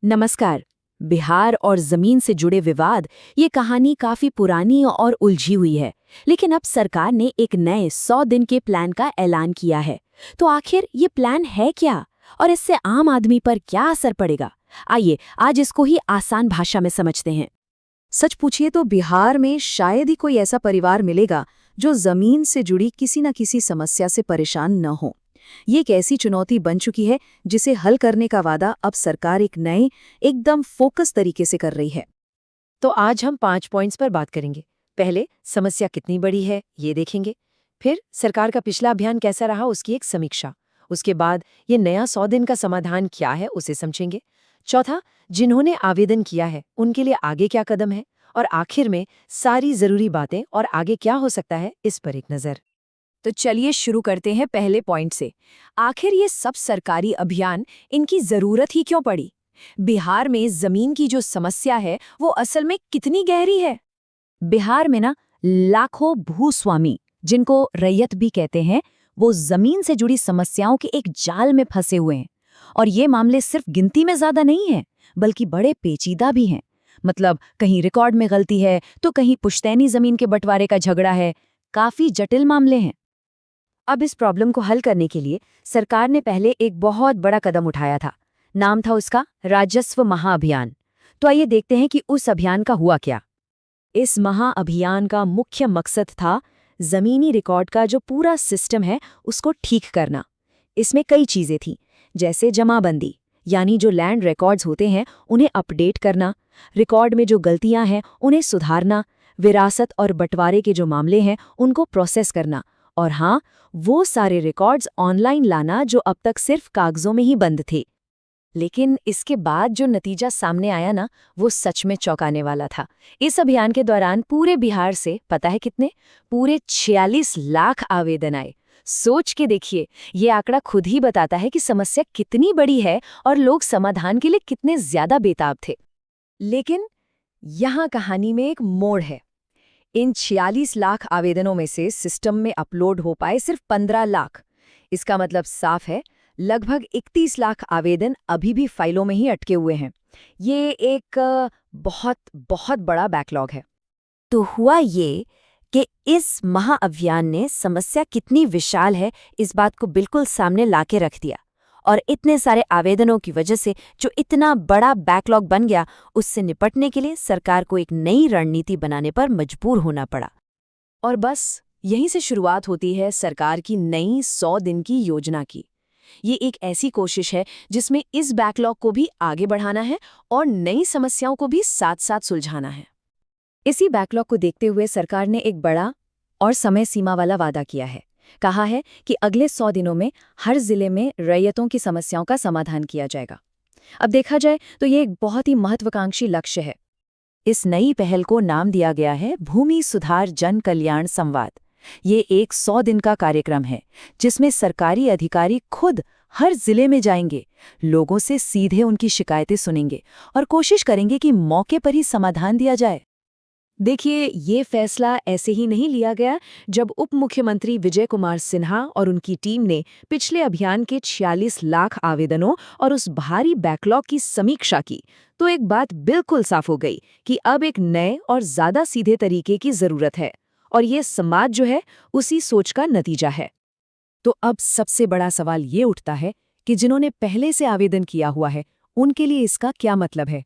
नमस्कार। बिहार और जमीन से जुड़े विवाद, ये कहानी काफी पुरानी और उलझी हुई है। लेकिन अब सरकार ने एक नए 100 दिन के प्लान का ऐलान किया है। तो आखिर ये प्लान है क्या और इससे आम आदमी पर क्या असर पड़ेगा? आइए आज इसको ही आसान भाषा में समझते हैं। सच पूछिए तो बिहार में शायद ही कोई ऐसा परिवार मिलेगा जो जमीन से जुड़ी किसी न किसी समस्या से परेशान न हो। ये एक ऐसी चुनौती बन चुकी है जिसे हल करने का वादा अब सरकार एक नए, एकदम फोकस तरीके से कर रही है। तो आज हम 5 पॉइंट्स पर बात करेंगे। पहले समस्या कितनी बड़ी है ये देखेंगे। फिर सरकार का पिछला अभियान कैसा रहा उसकी एक समीक्षा। उसके बाद ये नया 100 दिन का समाधान क्या है उसे समझेंगे। चौथा, जिन्होंने आवेदन किया है उनके लिए आगे क्या कदम है। और आखिर में सारी जरूरी बातें और आगे क्या हो सकता है इस पर एक नजर। तो चलिए शुरू करते हैं पहले पॉइंट से। आखिर ये सब सरकारी अभियान, इनकी जरूरत ही क्यों पड़ी? बिहार में जमीन की जो समस्या है वो असल में कितनी गहरी है? बिहार में ना लाखों भूस्वामी, जिनको रैयत भी कहते हैं, वो जमीन से जुड़ी समस्याओं के एक जाल में फंसे हुए हैं। और ये मामले सिर्फ गिनती में ज्यादा नहीं हैं, बल्कि बड़े पेचीदा भी हैं। मतलब कहीं रिकॉर्ड में गलती है तो कहीं पुश्तैनी जमीन के बंटवारे का झगड़ा है। काफी जटिल मामले हैं। अब इस प्रॉब्लम को हल करने के लिए सरकार ने पहले एक बहुत बड़ा कदम उठाया था। नाम था उसका राजस्व महाअभियान। तो आइए देखते हैं कि उस अभियान का हुआ क्या। इस महाअभियान का मुख्य मकसद था जमीनी रिकॉर्ड का जो पूरा सिस्टम है उसको ठीक करना। इसमें कई चीजें थीं, जैसे जमाबंदी, यानी जो लैंड रिकॉर्ड्स होते हैं उन्हें अपडेट करना, रिकॉर्ड में जो गलतियां हैं उन्हें सुधारना, विरासत और बंटवारे के जो मामले हैं उनको प्रोसेस करना, और हाँ, वो सारे रिकॉर्ड्स ऑनलाइन लाना जो अब तक सिर्फ कागजों में ही बंद थे। लेकिन इसके बाद जो नतीजा सामने आया ना, वो सच में चौंकाने वाला था। इस अभियान के दौरान पूरे बिहार से पता है कितने? पूरे 46 लाख आवेदन आए। सोच के देखिए, ये आंकड़ा खुद ही बताता है कि समस्या कितनी बड़ी है और लोग समाधान के लिए कितने ज्यादा बेताब थे। लेकिन यहाँ कहानी में एक मोड़ है। इन 46 लाख आवेदनों में से सिस्टम में अपलोड हो पाए सिर्फ 15 लाख। इसका मतलब साफ है, लगभग 31 लाख आवेदन अभी भी फाइलों में ही अटके हुए हैं। ये एक बहुत बहुत बड़ा बैकलॉग है। तो हुआ ये कि इस महाअभियान ने समस्या कितनी विशाल है इस बात को बिल्कुल सामने लाके रख दिया। और इतने सारे आवेदनों की वजह से जो इतना बड़ा बैकलॉग बन गया, उससे निपटने के लिए सरकार को एक नई रणनीति बनाने पर मजबूर होना पड़ा। और बस यहीं से शुरुआत होती है सरकार की नई 100 दिन की योजना की। ये एक ऐसी कोशिश है जिसमें इस बैकलॉग को भी आगे बढ़ाना है और नई समस्याओं को भी साथ साथ सुलझाना है। इसी बैकलॉग को देखते हुए सरकार ने एक बड़ा और समय सीमा वाला वादा किया है। कहा है कि अगले 100 दिनों में हर जिले में रैयतों की समस्याओं का समाधान किया जाएगा। अब देखा जाए तो ये एक बहुत ही महत्वाकांक्षी लक्ष्य है। इस नई पहल को नाम दिया गया है भूमि सुधार जन कल्याण संवाद। ये एक 100 दिन का कार्यक्रम है जिसमें सरकारी अधिकारी खुद हर जिले में जाएंगे, लोगों से सीधे उनकी शिकायतें सुनेंगे और कोशिश करेंगे कि मौके पर ही समाधान दिया जाए। देखिए, ये फैसला ऐसे ही नहीं लिया गया। जब उप मुख्यमंत्री विजय कुमार सिन्हा और उनकी टीम ने पिछले अभियान के 46 लाख आवेदनों और उस भारी बैकलॉग की समीक्षा की, तो एक बात बिल्कुल साफ हो गई कि अब एक नए और ज्यादा सीधे तरीके की जरूरत है। और ये समाज जो है उसी सोच का नतीजा है। तो अब सबसे बड़ा सवाल ये उठता है कि जिन्होंने पहले से आवेदन किया हुआ है उनके लिए इसका क्या मतलब है?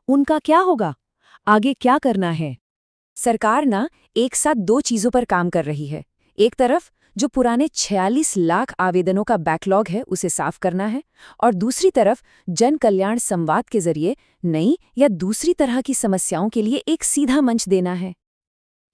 उनका क्या होगा? आगे क्या करना है? सरकार ना एक साथ दो चीजों पर काम कर रही है। एक तरफ जो पुराने 46 लाख आवेदनों का बैकलॉग है उसे साफ करना है, और दूसरी तरफ जन कल्याण संवाद के जरिए नई या दूसरी तरह की समस्याओं के लिए एक सीधा मंच देना है।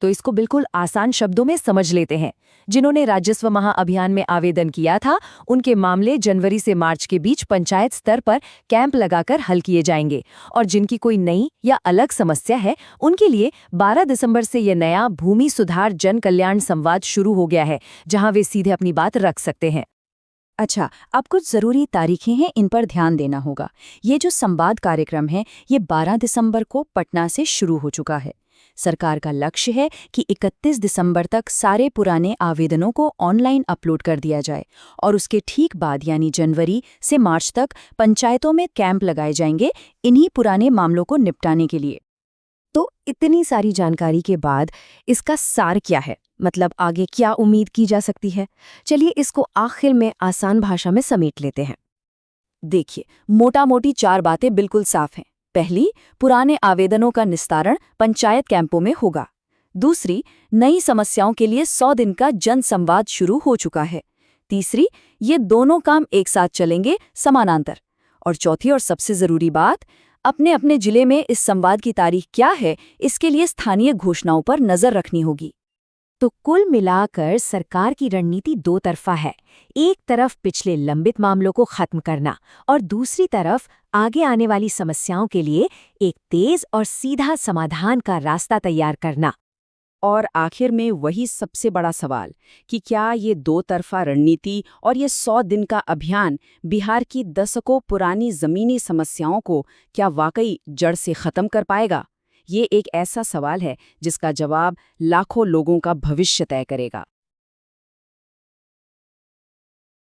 तो इसको बिल्कुल आसान शब्दों में समझ लेते हैं। जिन्होंने राजस्व महाअभियान में आवेदन किया था, उनके मामले जनवरी से मार्च के बीच पंचायत स्तर पर कैंप लगाकर हल किए जाएंगे, और जिनकी कोई नई या अलग समस्या है उनके लिए 12 दिसंबर से यह नया भूमि सुधार जन कल्याण संवाद शुरू हो गया है, जहां वे सीधे अपनी बात रख सकते हैं। अच्छा, अब कुछ ज़रूरी तारीखें हैं, इन पर ध्यान देना होगा। ये जो संवाद कार्यक्रम है ये 12 दिसंबर को पटना से शुरू हो चुका है। सरकार का लक्ष्य है कि 31 दिसंबर तक सारे पुराने आवेदनों को ऑनलाइन अपलोड कर दिया जाए और उसके ठीक बाद यानी जनवरी से मार्च तक पंचायतों में कैंप लगाए जाएंगे इन्हीं पुराने मामलों को निपटाने के लिए। तो इतनी सारी जानकारी के बाद इसका सार क्या है, मतलब आगे क्या उम्मीद की जा सकती है? चलिए इसको आखिर में आसान भाषा में समेट लेते हैं। देखिए, मोटा-मोटी 4 बातें बिल्कुल साफ हैं। पहली, पुराने आवेदनों का निस्तारण पंचायत कैंपों में होगा। दूसरी, नई समस्याओं के लिए 100 दिन का जन संवाद शुरू हो चुका है। तीसरी, ये दोनों काम एक साथ चलेंगे समानांतर। और चौथी और सबसे जरूरी बात, अपने अपने जिले में इस संवाद की तारीख क्या है, इसके लिए स्थानीय घोषणाओं पर नजर रखनी होगी। तो कुल मिलाकर सरकार की रणनीति दो तरफा है। एक तरफ पिछले लंबित मामलों को खत्म करना और दूसरी तरफ आगे आने वाली समस्याओं के लिए एक तेज और सीधा समाधान का रास्ता तैयार करना। और आखिर में वही सबसे बड़ा सवाल कि क्या ये दो तरफा रणनीति और ये 100 दिन का अभियान बिहार की दशकों पुरानी ज़मीनी समस्याओं को क्या वाकई जड़ से ख़त्म कर पाएगा? ये एक ऐसा सवाल है जिसका जवाब लाखों लोगों का भविष्य तय करेगा।